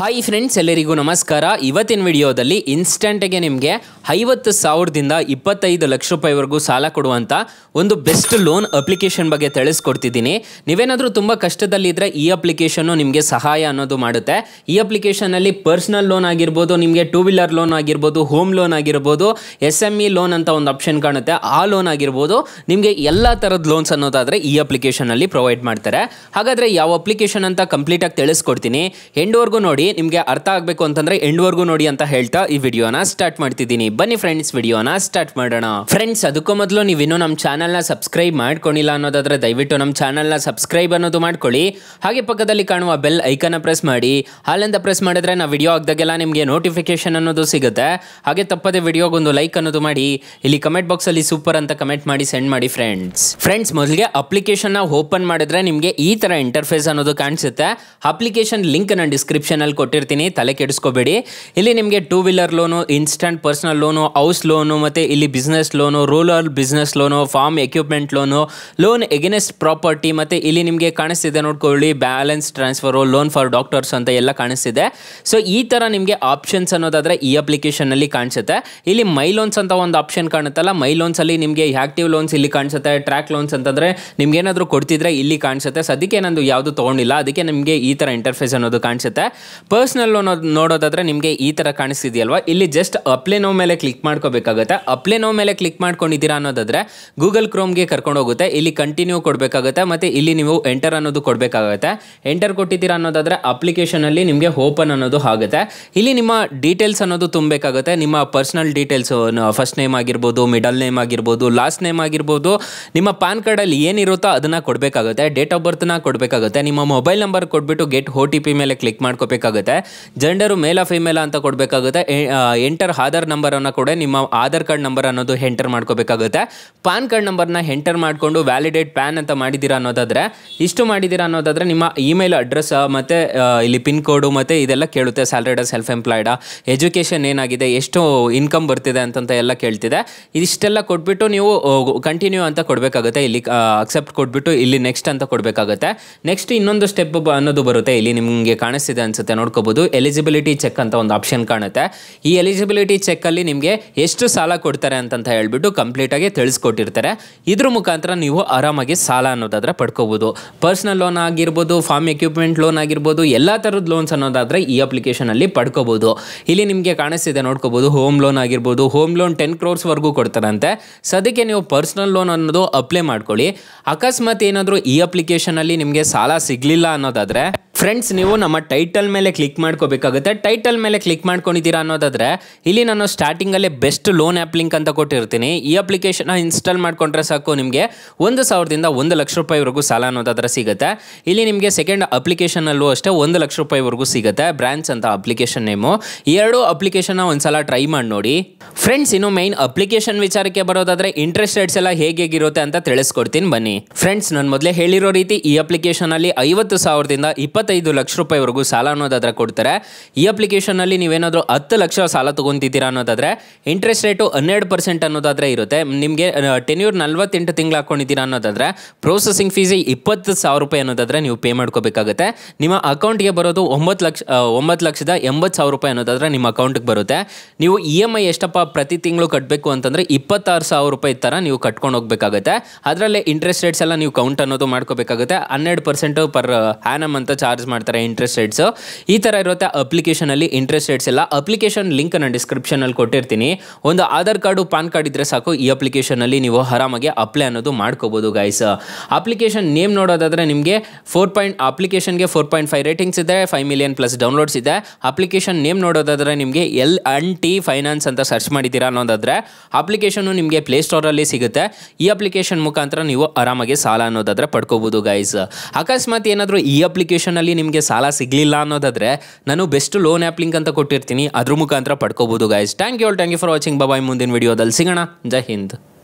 Hi friends, ಎಲ್ಲರಿಗೂ ನಮಸ್ಕಾರ. ಇವತ್ತಿನ ವಿಡಿಯೋದಲ್ಲಿ ಇನ್ಸ್ಟೆಂಟ್ಗೆ ನಿಮಗೆ 50,000ದಿಂದ 25 ಲಕ್ಷ ರೂಪಾಯಿವರೆಗೂ ಸಾಲ ಕೊಡುವಂಥ ಒಂದು ಬೆಸ್ಟ್ ಲೋನ್ ಅಪ್ಲಿಕೇಶನ್ ಬಗ್ಗೆ ತಿಳಿಸ್ಕೊಡ್ತಿದ್ದೀನಿ. ನೀವೇನಾದರೂ ತುಂಬ ಕಷ್ಟದಲ್ಲಿದ್ದರೆ ಈ ಅಪ್ಲಿಕೇಶನ್ನು ನಿಮಗೆ ಸಹಾಯ ಅನ್ನೋದು ಮಾಡುತ್ತೆ. ಈ ಅಪ್ಲಿಕೇಶನಲ್ಲಿ ಪರ್ಸ್ನಲ್ ಲೋನ್ ಆಗಿರ್ಬೋದು, ನಿಮಗೆ ಟೂ ವೀಲರ್ ಲೋನ್ ಆಗಿರ್ಬೋದು, ಹೋಮ್ ಲೋನ್ ಆಗಿರ್ಬೋದು, SME ಲೋನ್ ಅಂತ ಒಂದು ಆಪ್ಷನ್ ಕಾಣುತ್ತೆ, ಆ ಲೋನ್ ಆಗಿರ್ಬೋದು, ನಿಮಗೆ ಎಲ್ಲ ಥರದ ಲೋನ್ಸ್ ಅನ್ನೋದಾದರೆ ಈ ಅಪ್ಲಿಕೇಶನಲ್ಲಿ ಪ್ರೊವೈಡ್ ಮಾಡ್ತಾರೆ. ಹಾಗಾದರೆ ಯಾವ ಅಪ್ಲಿಕೇಶನ್ ಅಂತ ಕಂಪ್ಲೀಟಾಗಿ ತಿಳಿಸ್ಕೊಡ್ತೀನಿ. ಎಂಡ್ವರೆಗೂ ನೋಡಿ, ನಿಮಗೆ ಅರ್ಥ ಆಗಬೇಕು ಅಂತಂದ್ರೆ ಎಂಡ್ವರೆಗೂ ನೋಡಿ ಅಂತ ಹೇಳ್ತಾ ಈ ವಿಡಿಯೋನ ಸ್ಟಾರ್ಟ್ ಮಾಡ್ತಿದ್ದೀನಿ. ಬನ್ನಿ ಫ್ರೆಂಡ್ಸ್, ವಿಡಿಯೋನ ಸ್ಟಾರ್ಟ್ ಮಾಡೋಣ. ಫ್ರೆಂಡ್ಸ್, ಅದಕ್ಕೂ ಮೊದಲು ನೀವಿನ್ನೂ ನಮ್ಮ ಚಾನಲ್ನ ಸಬ್ಸ್ಕ್ರೈಬ್ ಮಾಡ್ಕೊಂಡಿಲ್ಲ ಅನ್ನೋದಾದ್ರೆ ದಯವಿಟ್ಟು ನಮ್ಮ ಚಾನಲ್ನ ಸಬ್ಸ್ಕ್ರೈಬ್ ಅನ್ನೋದು ಮಾಡ್ಕೊಳ್ಳಿ. ಹಾಗೆ ಪಕ್ಕದಲ್ಲಿ ಕಾಣುವ ಬೆಲ್ ಐಕನ್ನ ಪ್ರೆಸ್ ಮಾಡಿ. ಹಾಲಿಂದ ಪ್ರೆಸ್ ಮಾಡಿದ್ರೆ ನಾವು ವಿಡಿಯೋ ಹಾಕಿದಾಗೆಲ್ಲ ನಿಮಗೆ ನೋಟಿಫಿಕೇಶನ್ ಅನ್ನೋದು ಸಿಗುತ್ತೆ. ಹಾಗೆ ತಪ್ಪದೆ ವಿಡಿಯೋಗೊಂದು ಲೈಕ್ ಅನ್ನೋದು ಮಾಡಿ. ಇಲ್ಲಿ ಕಮೆಂಟ್ ಬಾಕ್ಸ್ ಅಲ್ಲಿ ಸೂಪರ್ ಅಂತ ಕಮೆಂಟ್ ಮಾಡಿ ಸೆಂಡ್ ಮಾಡಿ ಫ್ರೆಂಡ್ಸ್. ಮೊದಲಿಗೆ ಅಪ್ಲಿಕೇಶನ್ ಓಪನ್ ಮಾಡಿದ್ರೆ ನಿಮಗೆ ಈ ತರ ಇಂಟರ್ಫೇಸ್ ಅನ್ನೋದು ಕಾಣಿಸುತ್ತೆ. ಅಪ್ಲಿಕೇಶನ್ ಲಿಂಕ್ ನಾನು ಡಿಸ್ಕ್ರಿಪ್ಷನ್ ಅಲ್ಲಿ ಕೊಟ್ಟಿರ್ತೀನಿ, ತಲೆ ಕೆಡಿಸ್ಕೋಬೇಡಿ. ಇಲ್ಲಿ ನಿಮಗೆ two wheeler loan, instant personal loan, house loan, ಮತ್ತೆ ಇಲ್ಲಿ business loan, rural business loan, farm equipment loan, loan against property, ಮತ್ತೆ ಇಲ್ಲಿ ನಿಮಗೆ ಕಾಣಿಸ್ತಿದೆ ನೋಡ್ಕೊಳ್ಳಿ, balance transfer, loan for doctors ಅಂತ ಎಲ್ಲ ಕಾಣಿಸ್ತಿದೆ. ಸೊ ಈ ತರ ನಿಮಗೆ ಆಪ್ಷನ್ಸ್ ಅನ್ನೋದಾದ್ರೆ ಈ ಅಪ್ಲಿಕೇಶನ್ ಅಲ್ಲಿ ಕಾಣಿಸುತ್ತೆ. ಇಲ್ಲಿ ಮೈ ಲೋನ್ಸ್ ಅಂತ ಒಂದು ಆಪ್ಷನ್ ಕಾಣುತ್ತಲ್ಲ, ಮೈ ಲೋನ್ಸ್ ಅಲ್ಲಿ ನಿಮಗೆ ಆಕ್ಟಿವ್ ಲೋನ್ಸ್ ಇಲ್ಲಿ ಕಾಣಿಸುತ್ತೆ. ಟ್ರ್ಯಾಕ್ ಲೋನ್ಸ್ ಅಂತಂದ್ರೆ ನಿಮ್ಗೆ ಏನಾದರೂ ಕೊಡ್ತಿದ್ರೆ ಇಲ್ಲಿ ಕಾಣಿಸುತ್ತೆ. ಸದ್ಯಕ್ಕೆ ನಂದು ಯಾವುದು ತಗೊಂಡಿಲ್ಲ, ಅದಕ್ಕೆ ನಿಮಗೆ ಈ ತರ ಇಂಟರ್ಫೇಸ್ ಅನ್ನೋದು ಕಾಣಿಸುತ್ತೆ. ಪರ್ಸನಲ್ ಲೋನ್ ನೋಡೋದಾದ್ರೆ ನಿಮಗೆ ಈ ತರ ಕಾಣಿಸ್ತಿದೆಯಲ್ವಾ, ಇಲ್ಲಿ ಜಸ್ಟ್ ಅಪ್ಲೈ ನೋ ಮೇಲೆ ಕ್ಲಿಕ್ ಮಾಡ್ಕೋಬೇಕಾಗುತ್ತೆ. ಅಪ್ಲೈ ನೋ ಮೇಲೆ ಕ್ಲಿಕ್ ಮಾಡ್ಕೊಂಡಿದ್ದೀರಾ ಅನ್ನೋದಾದ್ರೆ ಗೂಗಲ್ ಕ್ರೋಮ್ಗೆ ಕರ್ಕೊಂಡು ಹೋಗುತ್ತೆ. ಇಲ್ಲಿ ಕಂಟಿನ್ಯೂ ಕೊಡಬೇಕಾಗುತ್ತೆ, ಮತ್ತೆ ಇಲ್ಲಿ ನೀವು ಎಂಟರ್ ಅನ್ನೋದು ಕೊಡಬೇಕಾಗುತ್ತೆ. ಎಂಟರ್ ಕೊಟ್ಟಿದ್ದೀರಾ ಅನ್ನೋದಾದ್ರೆ ಅಪ್ಲಿಕೇಶನ್ ಅಲ್ಲಿ ನಿಮಗೆ ಓಪನ್ ಅನ್ನೋದು ಆಗುತ್ತೆ. ಇಲ್ಲಿ ನಿಮ್ಮ ಡೀಟೇಲ್ಸ್ ಅನ್ನೋದು ತುಂಬಬೇಕಾಗುತ್ತೆ. ನಿಮ್ಮ ಪರ್ಸನಲ್ ಡೀಟೇಲ್ಸ್, ಫಸ್ಟ್ ನೇಮ್ ಆಗಿರ್ಬೋದು, ಮಿಡಲ್ ನೇಮ್ ಆಗಿರ್ಬೋದು, ಲಾಸ್ಟ್ ನೇಮ್ ಆಗಿರ್ಬೋದು, ನಿಮ್ಮ ಪಾನ್ ಕಾರ್ಡ್ ಅಲ್ಲಿ ಏನಿರುತ್ತೋ ಅದನ್ನ ಕೊಡಬೇಕಾಗುತ್ತೆ. ಡೇಟ್ ಆಫ್ ಬರ್ತ್ನ ಕೊಡಬೇಕಾಗುತ್ತೆ. ನಿಮ್ಮ ಮೊಬೈಲ್ ನಂಬರ್ ಕೊಟ್ಬಿಟ್ಟು ಗೆಟ್ OTP ಮೇಲೆ ಕ್ಲಿಕ್ ಮಾಡ್ಕೋಬೇಕಾಗುತ್ತೆ. ಜೆಂಡರು ಮೇಲ ಫಿಮೇಲ ಅಂತ ಕೊಡಬೇಕಾಗುತ್ತೆ. ಎಂಟರ್ ಆಧಾರ್ ನಂಬರ್ ಅನ್ನು ಕೂಡ ನಿಮ್ಮ ಆಧಾರ್ ಕಾರ್ಡ್ ನಂಬರ್ ಅನ್ನೋದು ಎಂಟರ್ ಮಾಡ್ಕೋಬೇಕಾಗುತ್ತೆ. ಪಾನ್ ಕಾರ್ಡ್ ನಂಬರ್ನ ಎಂಟರ್ ಮಾಡಿಕೊಂಡು ವ್ಯಾಲಿಡೇಟ್ ಪ್ಯಾನ್ ಅಂತ ಮಾಡಿದ್ದೀರಾ ಅನ್ನೋದಾದ್ರೆ, ಇಷ್ಟು ಮಾಡಿದ್ದೀರಾ ಅನ್ನೋದಾದ್ರೆ ನಿಮ್ಮ ಇಮೇಲ್ ಅಡ್ರೆಸ್ ಮತ್ತೆ ಇಲ್ಲಿ ಪಿನ್ ಕೋಡು ಮತ್ತೆ ಇದೆಲ್ಲ ಕೇಳುತ್ತೆ. ಸ್ಯಾಲರಿಡ, ಸೆಲ್ಫ್ ಎಂಪ್ಲಾಯ್ಡ, ಎಜುಕೇಷನ್ ಏನಾಗಿದೆ, ಎಷ್ಟು ಇನ್ಕಮ್ ಬರ್ತಿದೆ ಅಂತ ಎಲ್ಲ ಕೇಳ್ತಿದೆ. ಇದಿಷ್ಟೆಲ್ಲ ಕೊಟ್ಬಿಟ್ಟು ನೀವು ಕಂಟಿನ್ಯೂ ಅಂತ ಕೊಡಬೇಕಾಗುತ್ತೆ. ಇಲ್ಲಿ ಅಕ್ಸೆಪ್ಟ್ ಕೊಟ್ಬಿಟ್ಟು ಇಲ್ಲಿ ನೆಕ್ಸ್ಟ್ ಅಂತ ಕೊಡಬೇಕಾಗುತ್ತೆ. ನೆಕ್ಸ್ಟ್ ಇನ್ನೊಂದು ಸ್ಟೆಪ್ ಅನ್ನೋದು ಬರುತ್ತೆ. ಇಲ್ಲಿ ನಿಮಗೆ ಕಾಣಿಸ್ತಿದೆ ಅನ್ಸುತ್ತೆ, ನೋಡ್ಕೋಬಹುದು. ಎಲಿಜಿಬಿಲಿಟಿ ಚೆಕ್ ಅಂತ ಒಂದು ಆಪ್ಷನ್ ಕಾಣುತ್ತೆ. ಈ ಎಲಿಜಿಬಿಲಿಟಿ ಚೆಕ್ ಅಲ್ಲಿ ನಿಮಗೆ ಎಷ್ಟು ಸಾಲ ಕೊಡ್ತಾರೆ ಅಂತ ಹೇಳ್ಬಿಟ್ಟು ಕಂಪ್ಲೀಟ್ ಆಗಿ ತಿಳಿಸ್ಕೊಟ್ಟಿರ್ತಾರೆ. ಇದ್ರ ಮುಖಾಂತರ ನೀವು ಆರಾಮಾಗಿ ಸಾಲ ಅನ್ನೋದಾದ್ರೆ ಪಡ್ಕೋಬಹುದು. ಪರ್ಸನಲ್ ಲೋನ್ ಆಗಿರ್ಬೋದು, ಫಾರ್ಮ್ ಎಕ್ವಿಪ್ಮೆಂಟ್ ಲೋನ್ ಆಗಿರ್ಬೋದು, ಎಲ್ಲಾ ತರದ ಲೋನ್ಸ್ ಅನ್ನೋದಾದ್ರೆ ಈ ಅಪ್ಲಿಕೇಶನ್ ಅಲ್ಲಿ ಪಡ್ಕೋಬಹುದು. ಇಲ್ಲಿ ನಿಮಗೆ ಕಾಣಿಸ್ತಿದೆ ನೋಡ್ಕೋಬಹುದು, ಹೋಮ್ ಲೋನ್ ಆಗಿರ್ಬೋದು, ಹೋಮ್ ಲೋನ್ 10 crores ವರೆಗೂ ಕೊಡ್ತಾರಂತೆ. ಸದ್ಯಕ್ಕೆ ನೀವು ಪರ್ಸನಲ್ ಲೋನ್ ಅನ್ನೋದು ಅಪ್ಲೈ ಮಾಡ್ಕೊಳ್ಳಿ. ಅಕಸ್ಮಾತ್ ಏನಾದರೂ ಈ ಅಪ್ಲಿಕೇಶನ್ ಅಲ್ಲಿ ನಿಮಗೆ ಸಾಲ ಸಿಗ್ಲಿಲ್ಲ ಅನ್ನೋದಾದ್ರೆ ಫ್ರೆಂಡ್ಸ್, ನೀವು ನಮ್ಮ ಟೈಟಲ್ ಮೇಲೆ ಕ್ಲಿಕ್ ಮಾಡ್ಕೋಬೇಕಾಗುತ್ತೆ. ಟೈಟಲ್ ಮೇಲೆ ಕ್ಲಿಕ್ ಮಾಡ್ಕೊಂಡಿದ್ದೀರಾ ಅನ್ನೋದಾದ್ರೆ ಇಲ್ಲಿ ನಾನು ಸ್ಟಾರ್ಟಿಂಗ್ ಅಲ್ಲೇ ಬೆಸ್ಟ್ ಲೋನ್ ಆ್ಯಪ್ ಲಿಂಕ್ ಅಂತ ಕೊಟ್ಟಿರ್ತೀನಿ. ಈ ಅಪ್ಲಿಕೇಶನ್ ಇನ್ಸ್ಟಾಲ್ ಮಾಡ್ಕೊಂಡ್ರೆ ಸಾಕು, ನಿಮಗೆ 1,000ದಿಂದ 1 ಲಕ್ಷ ರೂಪಾಯಿವರೆಗೂ ಸಾಲ ಅನ್ನೋದಾದ್ರೆ ಸಿಗುತ್ತೆ. ಇಲ್ಲಿ ನಿಮಗೆ ಸೆಕೆಂಡ್ ಅಪ್ಲಿಕೇಶನ್ ಅಲ್ಲೂ ಅಷ್ಟೇ 1 ಲಕ್ಷ ರೂಪಾಯಿವರೆಗೂ ಸಿಗುತ್ತೆ. ಬ್ರಾಂಚ್ ಅಂತ ಅಪ್ಲಿಕೇಶನ್ ನೇಮು. ಈ ಎರಡು ಅಪ್ಲಿಕೇಶನ್ ಒಂದ್ಸಲ ಟ್ರೈ ಮಾಡಿ ನೋಡಿ ಫ್ರೆಂಡ್ಸ್. ಇನ್ನು ಮೈನ್ ಅಪ್ಲಿಕೇಶನ್ ವಿಚಾರಕ್ಕೆ ಬರೋದಾದ್ರೆ ಇಂಟ್ರೆಸ್ಟ್ ರೇಟ್ಸ್ ಎಲ್ಲ ಹೇಗಿರುತ್ತೆ ಅಂತ ತಿಳಿಸ್ಕೊಡ್ತೀನಿ ಬನ್ನಿ ಫ್ರೆಂಡ್ಸ್. ನಾನು ಮೊದಲೇ ಹೇಳಿರೋ ರೀತಿ ಈ ಅಪ್ಲಿಕೇಶನ್ ಅಲ್ಲಿ 50,000ದಿಂದ 25 ಲಕ್ಷ ರೂಪಾಯಿವರೆಗೂ ಸಾಲ ಅನ್ನೋದಾದ್ರೆ ಕೊಡ್ತಾರೆ. ಈ ಅಪ್ಲಿಕೇಶನ್ ಅಲ್ಲಿ ನೀವೇನಾದ್ರೂ 10 ಲಕ್ಷ ಸಾಲ ತಗೊಂತಿದ್ದೀರಾ ಅನ್ನೋದಾದ್ರೆ ಇಂಟ್ರೆಸ್ಟ್ ರೇಟು 12% ಅನ್ನೋದಾದ್ರೆ ಇರುತ್ತೆ. ನಿಮಗೆ ಟೆನ್ಯೂರ್ 48 ತಿಂಗಳು ಹಾಕೊಂಡಿದ್ದೀರಾ ಅನ್ನೋದಾದ್ರೆ ಪ್ರೊಸೆಸಿಂಗ್ ಫೀಸ್ 20,000 ರೂಪಾಯಿ ಅನ್ನೋದಾದ್ರೆ ನೀವು ಪೇ ಮಾಡ್ಕೋಬೇಕಾಗುತ್ತೆ. ನಿಮ್ಮ ಅಕೌಂಟ್ಗೆ ಬರೋದು 9,80,000 ರೂಪಾಯಿ ಅನ್ನೋದಾದ್ರೆ ನಿಮ್ಮ ಅಕೌಂಟ್ಗೆ ಬರುತ್ತೆ. ನೀವು EMI ಎಷ್ಟಪ್ಪ ಪ್ರತಿ ತಿಂಗಳು ಕಟ್ಟಬೇಕು ಅಂತಂದ್ರೆ 26,000 ರೂಪಾಯಿ ತರ ನೀವು ಕಟ್ಕೊಂಡು ಹೋಗ್ಬೇಕಾಗುತ್ತೆ. ಅದರಲ್ಲೇ ಇಂಟ್ರೆಸ್ಟ್ ರೇಟ್ಸ್ ಎಲ್ಲ ನೀವು ಕೌಂಟ್ ಅನ್ನೋದು ಮಾಡ್ಕೋಬೇಕಾಗುತ್ತೆ. 12% ಪರ್ ಆ್ಯನಮ್ ಅಂತ ಚಾರ್ಜ್ ಮಾಡ್ತಾರೆ ಇಂಟ್ರೆಸ್ಟ್ ರೇಟ್ಸ್. ಈ ತರ ಇರುತ್ತೆ ಅಪ್ಲಿಕೇಶನ್ ಅಲ್ಲಿ ಇಂಟ್ರೆಸ್ಟ್ ರೇಟ್ಸ್ ಎಲ್ಲ. ಅಪ್ಲಿಕೇಶನ್ ಲಿಂಕ್ ನಾನು ಡಿಸ್ಕ್ರಿಪ್ಷನ್ ಅಲ್ಲಿ ಕೊಟ್ಟಿರ್ತೀನಿ. ಒಂದು ಆಧಾರ್ ಕಾರ್ಡು, ಪಾನ್ ಕಾರ್ಡ್ ಇದ್ರೆ ಸಾಕು, ಈ ಅಪ್ಲಿಕೇಶನ್ ಅಲ್ಲಿ ನೀವು ಆರಾಮಾಗಿ ಅಪ್ಲೈ ಅನ್ನೋದು ಮಾಡ್ಕೋಬಹುದು ಗೈಸ್. ಅಪ್ಲಿಕೇಶನ್ ನೇಮ್ ನೋಡೋದಾದ್ರೆ ನಿಮಗೆ ಅಪ್ಲಿಕೇಶನ್ಗೆ 4.5 ರೇಟಿಂಗ್ಸ್ ಇದೆ, 5 ಮಿಲಿಯನ್ ಪ್ಲಸ್ ಡೌನ್ಲೋಡ್ಸ್ ಇದೆ. ಅಪ್ಲಿಕೇಶನ್ ನೇಮ್ ನೋಡೋದಾದ್ರೆ ನಿಮಗೆ L&T ಫೈನಾನ್ಸ್ ಅಂತ ಸರ್ಚ್ ಮಾಡಿದ್ದೀರಾ ಅನ್ನೋದಾದ್ರೆ ಅಪ್ಲಿಕೇಶನ್ ನಿಮಗೆ ಪ್ಲೇಸ್ಟೋರ್ ಅಲ್ಲಿ ಸಿಗುತ್ತೆ. ಈ ಅಪ್ಲಿಕೇಶನ್ ಮುಖಾಂತರ ನೀವು ಆರಾಮಾಗಿ ಸಾಲ ಅನ್ನೋದಾದ್ರೆ ಪಡ್ಕೋಬಹುದು ಗೈಸ್. ಅಕಸ್ಮಾತ್ ಏನಾದರೂ ಈ ಅಪ್ಲಿಕೇಶನ್ ಅಲ್ಲಿ ನಿಮಗೆ ಸಾಲ ಸಿಗ್ಲಿಲ್ಲ ಅನ್ನೋದಾದ್ರೆ ನಾನು ಬೆಸ್ಟ್ ಲೋನ್ ಆ್ಯಪ್ ಲಿಂಕ್ ಅಂತ ಕೊಟ್ಟಿರ್ತೀನಿ, ಅದ್ರ ಮುಖಾಂತರ ಪಡ್ಕೋಬಹುದು guys. Thank you for watching. Bye. ಮುಂದಿನ ವಿಡಿಯೋದಲ್ಲಿ ಸಿಗೋಣ. ಜೈ ಹಿಂದ್.